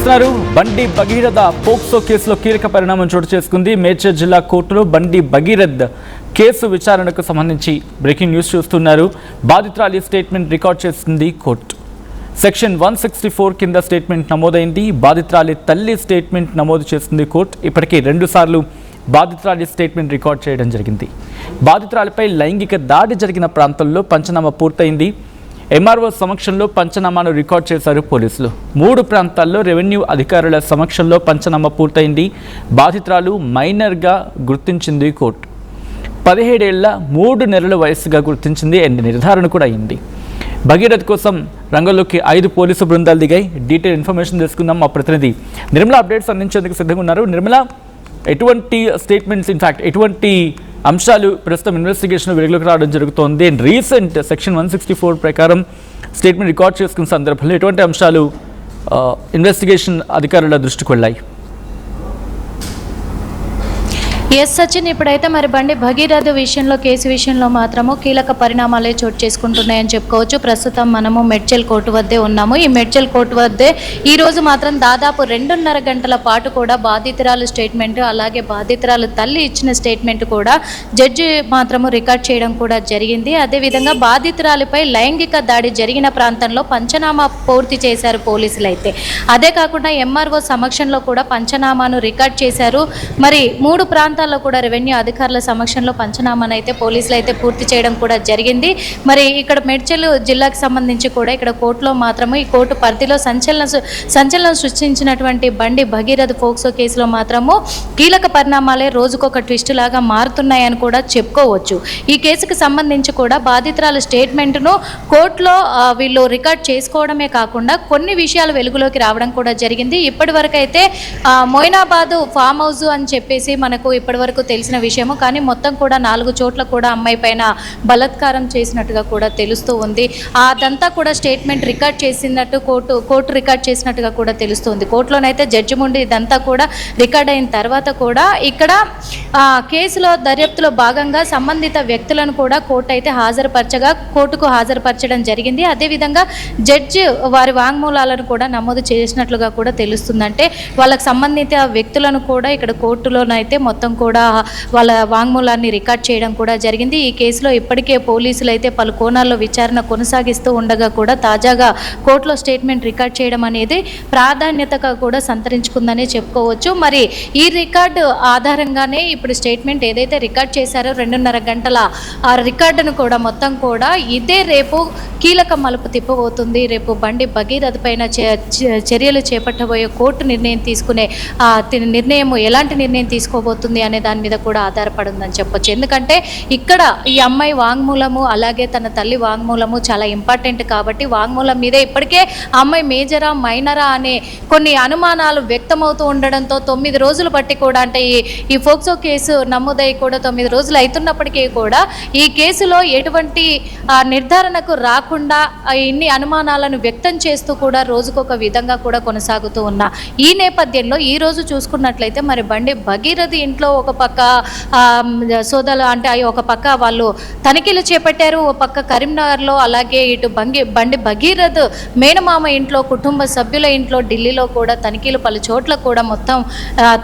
చూస్తున్నారు బండి భగీరథ పోక్సో కేసులో కీలక పరిణామం చోటు చేసుకుంది. మేడ్చల్ జిల్లా కోర్టులో బండి భగీరథ్ కేసు విచారణకు సంబంధించి బ్రేకింగ్ న్యూస్ చూస్తున్నారు. బాధితురాలి స్టేట్మెంట్ రికార్డ్ చేసింది కోర్టు. సెక్షన్ 164 కింద స్టేట్మెంట్ నమోదైంది. బాధితురాలి తల్లి స్టేట్మెంట్ నమోదు చేస్తుంది కోర్టు. ఇప్పటికే 2 సార్లు బాధితురాలి స్టేట్మెంట్ రికార్డ్ చేయడం జరిగింది. బాధితురాలిపై లైంగిక దాడి జరిగిన ప్రాంతంలో పంచనామా పూర్తయింది. ఎంఆర్ఓ సమక్షంలో పంచనామాను రికార్డ్ చేశారు పోలీసులు. 3 ప్రాంతాల్లో రెవెన్యూ అధికారుల సమక్షంలో పంచనామా పూర్తయింది. బాధితురాలు మైనర్గా గుర్తించింది కోర్టు. 17 ఏళ్ల 3 నెలల వయసుగా గుర్తించింది. నిర్ధారణ కూడా అయింది. భగీరథ్ కోసం రంగంలోకి 5 పోలీసు బృందాలు దిగాయి. డీటెయిల్ ఇన్ఫర్మేషన్ తెలుసుకుందాం. మా ప్రతినిధి నిర్మల అప్డేట్స్ అందించేందుకు సిద్ధంగా ఉన్నారు. నిర్మల, ఎటువంటి స్టేట్మెంట్స్, ఇన్ఫాక్ట్ ఎటువంటి అంశాలు ప్రస్తుతం ఇన్వెస్టిగేషన్ వెలుగులోకి రావడం జరుగుతోంది? రీసెంట్ సెక్షన్ 164 ప్రకారం స్టేట్మెంట్ రికార్డ్ చేసుకున్న సందర్భంలో ఎటువంటి అంశాలు ఇన్వెస్టిగేషన్ అధికారుల దృష్టికి వెళ్ళాయి? ఎస్ సచిన్, ఇప్పుడైతే మరి బండి భగీరథ విషయంలో, కేసు విషయంలో మాత్రము కీలక పరిణామాలే చోటు చేసుకుంటున్నాయని చెప్పుకోవచ్చు. ప్రస్తుతం మనము మేడ్చల్ కోర్టు వద్దే ఉన్నాము. ఈ మేడ్చల్ కోర్టు వద్దే ఈ రోజు మాత్రం దాదాపు 2.5 గంటల పాటు కూడా బాధితురాలు స్టేట్మెంట్, అలాగే బాధితురాలు తల్లి ఇచ్చిన స్టేట్మెంట్ కూడా జడ్జి మాత్రము రికార్డ్ చేయడం కూడా జరిగింది. అదేవిధంగా బాధితురాలిపై లైంగిక దాడి జరిగిన ప్రాంతంలో పంచనామా పూర్తి చేశారు పోలీసులు. అయితే అదే కాకుండా ఎంఆర్ఓ సమక్షంలో కూడా పంచనామాను రికార్డ్ చేశారు. మరి 3 ప్రాంతాల్లో కూడా రెవెన్యూ అధికారుల సమక్షంలో పంచనామాను అయితే పోలీసులు అయితే పూర్తి చేయడం కూడా జరిగింది. మరి ఇక్కడ మేడ్చల్ జిల్లాకు సంబంధించి కూడా ఇక్కడ కోర్టులో మాత్రము ఈ కోర్టు పరిధిలో సంచలనం సృష్టించినటువంటి బండి భగీరథ పోక్సో కేసులో మాత్రము కీలక పరిణామాలే రోజుకొక ట్విస్ట్ లాగా మారుతున్నాయని కూడా చెప్పుకోవచ్చు. ఈ కేసుకు సంబంధించి కూడా బాధితురాల స్టేట్మెంట్ను కోర్టులో వీళ్ళు రికార్డ్ చేసుకోవడమే కాకుండా కొన్ని విషయాలు వెలుగులోకి రావడం కూడా జరిగింది. ఇప్పటి వరకు అయితే మొయినాబాద్ ఫామ్ హౌస్ అని చెప్పేసి మనకు ఇప్పటివరకు తెలిసిన విషయము. కానీ మొత్తం కూడా 4 చోట్ల కూడా అమ్మాయి పైన బలాత్కారం చేసినట్టుగా కూడా తెలుస్తూ ఉంది. అదంతా కూడా స్టేట్మెంట్ రికార్డ్ చేసినట్టు కోర్టు రికార్డ్ చేసినట్టుగా కూడా తెలుస్తుంది. కోర్టులోనైతే జడ్జి ముందు ఇదంతా కూడా రికార్డ్ అయిన తర్వాత కూడా ఇక్కడ కేసులో దర్యాప్తులో భాగంగా సంబంధిత వ్యక్తులను కూడా కోర్టు అయితే కోర్టుకు హాజరుపరచడం జరిగింది. అదేవిధంగా జడ్జి వారి వాంగ్మూలాలను కూడా నమోదు చేసినట్లుగా కూడా తెలుస్తుంది. అంటే వాళ్ళకి సంబంధిత వ్యక్తులను కూడా ఇక్కడ కోర్టులోనైతే మొత్తం కూడా వాళ్ళ వాంగ్మూలాన్ని రికార్డ్ చేయడం కూడా జరిగింది. ఈ కేసులో ఇప్పటికే పోలీసులు అయితే పలు కోణాల్లో విచారణ కొనసాగిస్తూ ఉండగా కూడా తాజాగా కోర్టులో స్టేట్మెంట్ రికార్డ్ చేయడం అనేది ప్రాధాన్యతగా కూడా సంతరించుకుందని చెప్పుకోవచ్చు. మరి ఈ రికార్డు ఆధారంగానే ఇప్పుడు స్టేట్మెంట్ ఏదైతే రికార్డ్ చేశారో 2.5 గంటల ఆ రికార్డును కూడా మొత్తం కూడా ఇదే రేపు కీలక మలుపు తిప్పబోతుంది. రేపు బండి భగీరథ పైన చర్యలు చేపట్టబోయే కోర్టు నిర్ణయం ఎలాంటి నిర్ణయం తీసుకోబోతుంది అనే దాని మీద కూడా ఆధారపడిందని చెప్పొచ్చు. ఎందుకంటే ఇక్కడ ఈ అమ్మాయి వాంగ్మూలము అలాగే తన తల్లి వాంగ్మూలము చాలా ఇంపార్టెంట్ కాబట్టి వాంగ్మూలం మీదే ఇప్పటికే అమ్మాయి మేజరా మైనరా అనే కొన్ని అనుమానాలు వ్యక్తమవుతూ ఉండడంతో 9 రోజులు బట్టి కూడా, అంటే ఈ ఫోక్సో కేసు నమోదై కూడా 9 రోజులు అవుతున్నప్పటికీ కూడా ఈ కేసులో ఎటువంటి నిర్ధారణకు రాకుండా ఇన్ని అనుమానాలను వ్యక్తం చేస్తూ కూడా రోజుకొక విధంగా కూడా కొనసాగుతూ ఉన్న ఈ నేపథ్యంలో ఈ రోజు చూసుకున్నట్లయితే మరి బండి భగీరథ ఇంట్లో ఒక పక్క సోదాలు, అంటే ఒక పక్క వాళ్ళు తనిఖీలు చేపట్టారు. ఒక పక్క కరీంనగర్లో, అలాగే ఇటు బండి భగీరథ్ మేనమామ ఇంట్లో, కుటుంబ సభ్యుల ఇంట్లో, ఢిల్లీలో కూడా తనిఖీలు, పలు చోట్ల కూడా మొత్తం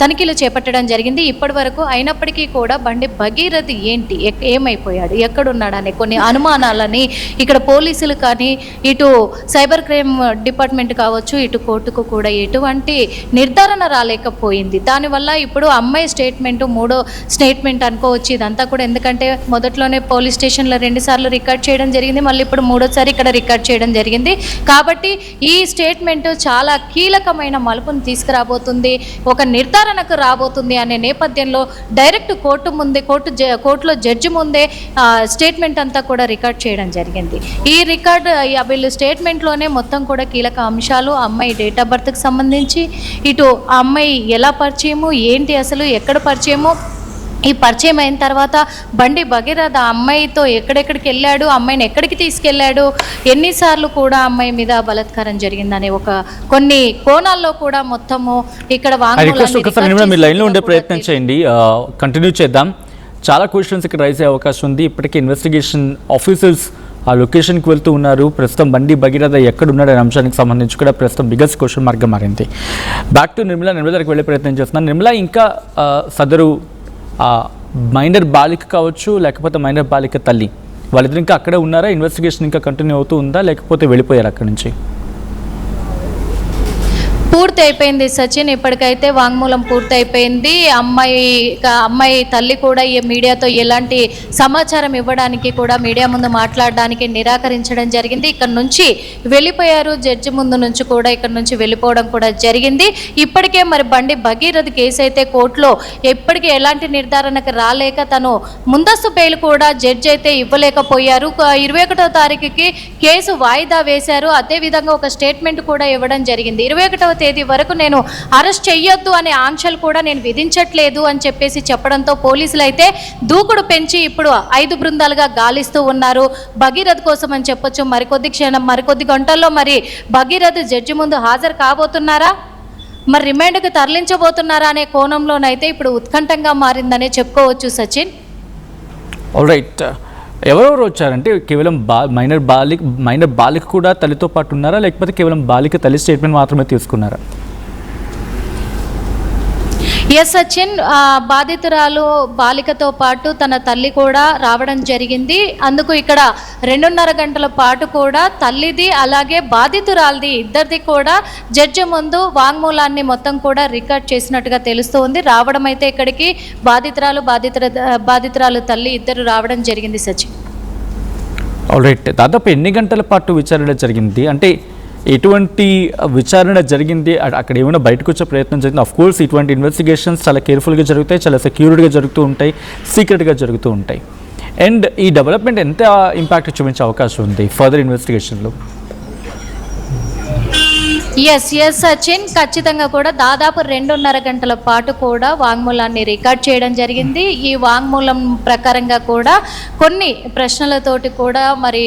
తనిఖీలు చేపట్టడం జరిగింది. ఇప్పటి వరకు అయినప్పటికీ కూడా బండి భగీరథ్ ఏంటి, ఏమైపోయాడు, ఎక్కడున్నాడు అనే కొన్ని అనుమానాలని ఇక్కడ పోలీసులు కానీ, ఇటు సైబర్ క్రైమ్ డిపార్ట్మెంట్ కావచ్చు, ఇటు కోర్టుకు కూడా ఎటువంటి నిర్ధారణ రాలేకపోయింది. దానివల్ల ఇప్పుడు అమ్మాయి స్టేట్మెంట్ 3వ స్టేట్మెంట్ అనుకోవచ్చు ఇదంతా కూడా. ఎందుకంటే మొదట్లోనే పోలీస్ స్టేషన్లో 2 సార్లు రికార్డ్ చేయడం జరిగింది, మళ్ళీ ఇప్పుడు 3వసారి ఇక్కడ రికార్డ్ చేయడం జరిగింది. కాబట్టి ఈ స్టేట్మెంట్ చాలా కీలకమైన మలుపును తీసుకురాబోతుంది, ఒక నిర్ధారణకు రాబోతుంది అనే నేపథ్యంలో డైరెక్ట్ కోర్టులో జడ్జి ముందే స్టేట్మెంట్ అంతా కూడా రికార్డ్ చేయడం జరిగింది. ఈ వీళ్ళు స్టేట్మెంట్లోనే మొత్తం కూడా కీలక అంశాలు, అమ్మాయి డేట్ ఆఫ్ బర్త్కి సంబంధించి, ఇటు ఆ అమ్మాయి ఎలా పరిచయము, ఏంటి అసలు ఎక్కడ పరిచయము, ఈ పరిచయం అయిన తర్వాత బండి భగీరథ అమ్మాయితో ఎక్కడెక్కడికి వెళ్ళాడు, అమ్మాయిని ఎక్కడికి తీసుకెళ్ళాడు, ఎన్నిసార్లు కూడా అమ్మాయి మీద బలాత్కారం జరిగిందనే కొన్ని కోణాల్లో కూడా మొత్తము ఇక్కడ వాంగ్మూలాన్ని లైన్లో ఉండే ప్రయత్నం చేయండి, కంటిన్యూ చేద్దాం. చాలా క్వశ్చన్స్ ఇక్కడ రైజ్ అయ్యే అవకాశం ఉంది. ఇప్పటికే ఇన్వెస్టిగేషన్ ఆఫీసర్స్ ఆ లొకేషన్కి వెళ్తూ ఉన్నారు. ప్రస్తుతం బండి భగీరథ ఎక్కడున్నాడనే అంశానికి సంబంధించి కూడా ప్రస్తుతం బిగ్గెస్ట్ క్వశ్చన్ మార్క్గా మారింది. బ్యాక్ టు నిర్మల దగ్గరికి వెళ్ళే ప్రయత్నం చేస్తున్నాను. నిర్మల, ఇంకా సదరు మైనర్ బాలిక కావచ్చు, లేకపోతే మైనర్ బాలిక తల్లి, వాళ్ళిద్దరు ఇంకా అక్కడే ఉన్నారా? ఇన్వెస్టిగేషన్ ఇంకా కంటిన్యూ అవుతూ ఉందా, లేకపోతే వెళ్ళిపోయారు అక్కడి నుంచి? పూర్తి అయిపోయింది సచిన్. ఇప్పటికైతే వాంగ్మూలం పూర్తి అయిపోయింది. అమ్మాయి తల్లి కూడా ఈ మీడియాతో ఎలాంటి సమాచారం ఇవ్వడానికి కూడా మీడియా ముందు మాట్లాడడానికి నిరాకరించడం జరిగింది. ఇక్కడ నుంచి వెళ్ళిపోయారు. జడ్జి ముందు నుంచి కూడా ఇక్కడ నుంచి వెళ్ళిపోవడం కూడా జరిగింది. ఇప్పటికే మరి బండి భగీరథ కేసు అయితే కోర్టులో ఎప్పటికీ ఎలాంటి నిర్ధారణకు రాలేక తను ముందస్తు బెయిల్ కూడా జడ్జి అయితే ఇవ్వలేకపోయారు. 21వ తారీఖుకి కేసు వాయిదా వేశారు. అదేవిధంగా ఒక స్టేట్మెంట్ కూడా ఇవ్వడం జరిగింది. 21వ తేదీ వరకు నేను అరెస్ట్ చెయ్యొద్దు అనే ఆంక్షలు కూడా నేను విధించట్లేదు అని చెప్పేసి చెప్పడంతో పోలీసులు అయితే దూకుడు పెంచి ఇప్పుడు 5 బృందాలుగా గాలిస్తూ ఉన్నారు భగీరథ్ కోసం అని చెప్పొచ్చు. మరికొద్ది గంటల్లో మరి భగీరథ్ జడ్జి ముందు హాజరు కాబోతున్నారా, మరి రిమాండ్కు తరలించబోతున్నారా అనే కోణంలోనైతే ఇప్పుడు ఉత్కంఠంగా మారిందనే చెప్పుకోవచ్చు సచిన్. ఆల్ రైట్, ఎవరెవరు వచ్చారంటే కేవలం మైనర్ బాలిక కూడా తల్లితో పాటు ఉన్నారా, లేకపోతే కేవలం బాలిక తల్లి స్టేట్మెంట్ మాత్రమే తీసుకున్నారా? ఎస్ సచిన్, బాధితురాలు బాలికతో పాటు తన తల్లి కూడా రావడం జరిగింది. అందుకు ఇక్కడ 2.5 గంటల పాటు కూడా తల్లిది అలాగే బాధితురాలది ఇద్దరిది కూడా జడ్జి ముందు వాంగ్మూలాన్ని మొత్తం కూడా రికార్డ్ చేసినట్టుగా తెలుస్తూ ఉంది. రావడం అయితే ఇక్కడికి బాధితురాలు తల్లి ఇద్దరు రావడం జరిగింది సచిన్. ఆల్రైట్, దాదాపు ఎన్ని గంటల పాటు విచారణ జరిగింది, అంటే ఎటువంటి విచారణ జరిగింది, అక్కడ ఏమైనా బయటకు వచ్చే ప్రయత్నం జరిగింది? ఆఫ్ కోర్స్ ఇటువంటి ఇన్వెస్టిగేషన్స్ చాలా కేర్ఫుల్గా జరుగుతాయి, చాలా సెక్యూర్డ్గా జరుగుతూ ఉంటాయి, సీక్రెట్గా జరుగుతూ ఉంటాయి. అండ్ ఈ డెవలప్మెంట్ ఎంత ఇంపాక్ట్ చూపించే అవకాశం ఉంది ఫర్దర్ ఇన్వెస్టిగేషన్లో? ఎస్ సచిన్, ఖచ్చితంగా కూడా దాదాపు 2.5 గంటల పాటు కూడా వాంగ్మూలాన్ని రికార్డ్ చేయడం జరిగింది. ఈ వాంగ్మూలం ప్రకారంగా కూడా కొన్ని ప్రశ్నలతోటి కూడా మరి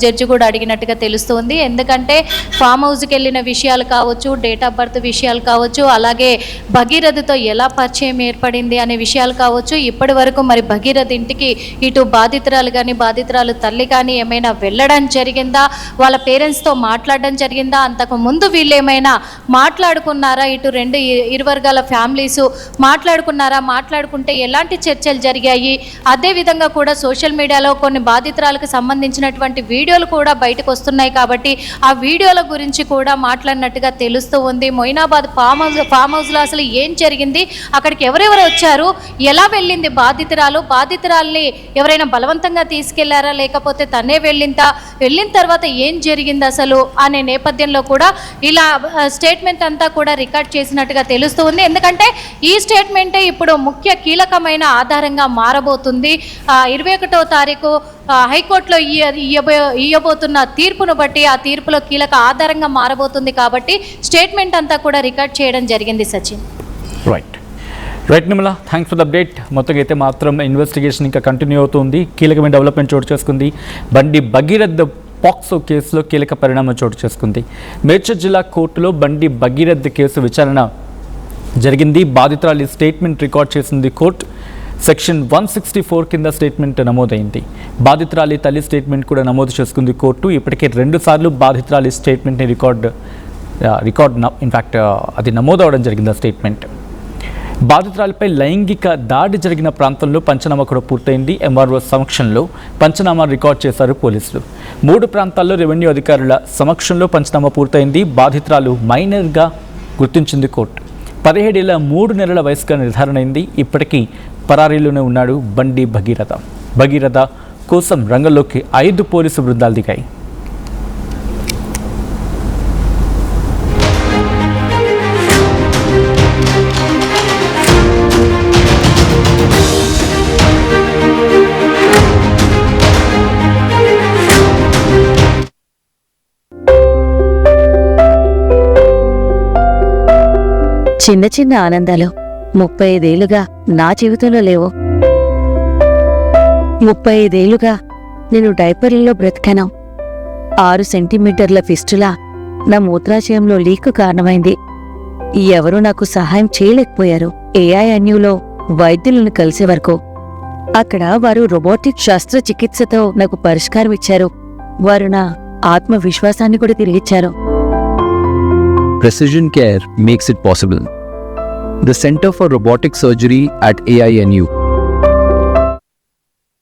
జడ్జి కూడా అడిగినట్టుగా తెలుస్తుంది. ఎందుకంటే ఫామ్ హౌస్కి వెళ్ళిన విషయాలు కావచ్చు, డేట్ ఆఫ్ బర్త్ విషయాలు కావచ్చు, అలాగే భగీరథతో ఎలా పరిచయం ఏర్పడింది అనే విషయాలు కావచ్చు. ఇప్పటి వరకు మరి భగీరథ ఇంటికి ఇటు బాధితురాలు కానీ బాధితురాలు తల్లి కానీ ఏమైనా వెళ్ళడం జరిగిందా, వాళ్ళ పేరెంట్స్తో మాట్లాడడం జరిగిందా, అంతకు ముందు వీళ్ళు ఏమైనా మాట్లాడుకున్నారా, ఇటు ఇరు వర్గాల ఫ్యామిలీస్ మాట్లాడుకున్నారా, మాట్లాడుకుంటే ఎలాంటి చర్చలు జరిగాయి. అదేవిధంగా కూడా సోషల్ మీడియాలో కొన్ని బాధితురాలకు సంబంధించినటువంటి వీడియోలు కూడా బయటకు వస్తున్నాయి కాబట్టి ఆ వీడియోల గురించి కూడా మాట్లాడినట్టుగా తెలుస్తూ ఉంది. మొయినాబాద్ ఫామ్ హౌస్లో అసలు ఏం జరిగింది, అక్కడికి ఎవరెవరు వచ్చారు, ఎలా వెళ్ళింది బాధితురాల్ని ఎవరైనా బలవంతంగా తీసుకెళ్లారా, లేకపోతే తనే వెళ్ళిన తర్వాత ఏం జరిగింది అసలు అనే నేపథ్యంలో కూడా ఇలా స్టేట్మెంట్ అంతా కూడా రికార్డ్ చేసినట్టుగా తెలుస్తూ ఉంది. ఎందుకంటే ఈ స్టేట్మెంటే ఇప్పుడు ముఖ్య కీలకమైన ఆధారంగా మారబోతుంది. 21వ తారీఖు హైకోర్టులో ఇయ్యబోతున్న తీర్పును బట్టి ఆ తీర్పులో కీలక ఆధారంగా మారబోతుంది కాబట్టి స్టేట్మెంట్ అంతా కూడా రికార్డ్ చేయడం జరిగింది Sachin. Right Nirmala, thanks for the update. మొత్తం అయితే మాత్రం ఇన్వెస్టిగేషన్ ఇంకా కంటిన్యూ అవుతుంది. కీలకమైన డెవలప్మెంట్ చోటు చేసుకుంది. బండి భగీరథ్ పాక్సో కేసులో కీలక పరిణామం చోటు చేసుకుంది. మేడ్చల్ జిల్లా కోర్టులో బండి భగీరథ్ కేసు విచారణ జరిగింది. బాధితురాలి స్టేట్మెంట్ రికార్డ్ చేసింది కోర్టు. సెక్షన్ 164 కింద స్టేట్మెంట్ నమోదైంది. బాధితురాలి తల్లి స్టేట్మెంట్ కూడా నమోదు చేసుకుంది కోర్టు. ఇప్పటికే 2 సార్లు బాధితురాలి స్టేట్మెంట్ని ఇన్ఫ్యాక్ట్ అది నమోదవడం జరిగింది. ఆ స్టేట్మెంట్ బాధితురాలపై లైంగిక దాడి జరిగిన ప్రాంతంలో పంచనామా కూడా పూర్తయింది. ఎంఆర్ఓ సమక్షంలో పంచనామా రికార్డ్ చేశారు పోలీసులు. 3 ప్రాంతాల్లో రెవెన్యూ అధికారుల సమక్షంలో పంచనామా పూర్తయింది. బాధితురాలు మైనర్గా గుర్తించింది కోర్టు. 17 ఏళ్ల 3 నెలల వయసుగా నిర్ధారణ అయింది. ఇప్పటికీ పరారీలోనే ఉన్నాడు బండి భగీరథ కోసం రంగంలోకి 5 పోలీసు బృందాలు దిగాయి. చిన్న చిన్న ఆనందాలు 35 ఏళ్లుగా నా జీవితంలో లేవు. 35 ఏళ్లుగా నేను డైపర్లలో బ్రతికాను. 6 సెంటీమీటర్ల ఫిస్టులా నా మూత్రాశయంలో లీక్ కారణమైంది. ఎవరూ నాకు సహాయం చేయలేకపోయారు. ఏఐఎన్యూలో వైద్యులను కలిసే వరకు అక్కడ వారు రోబోటిక్ శస్త్రచికిత్సతో నాకు పరిష్కారం ఇచ్చారు. వారు నా ఆత్మవిశ్వాసాన్ని కూడా తిరిగిచ్చారు. Precision care makes it possible. The Center for Robotic Surgery at AINU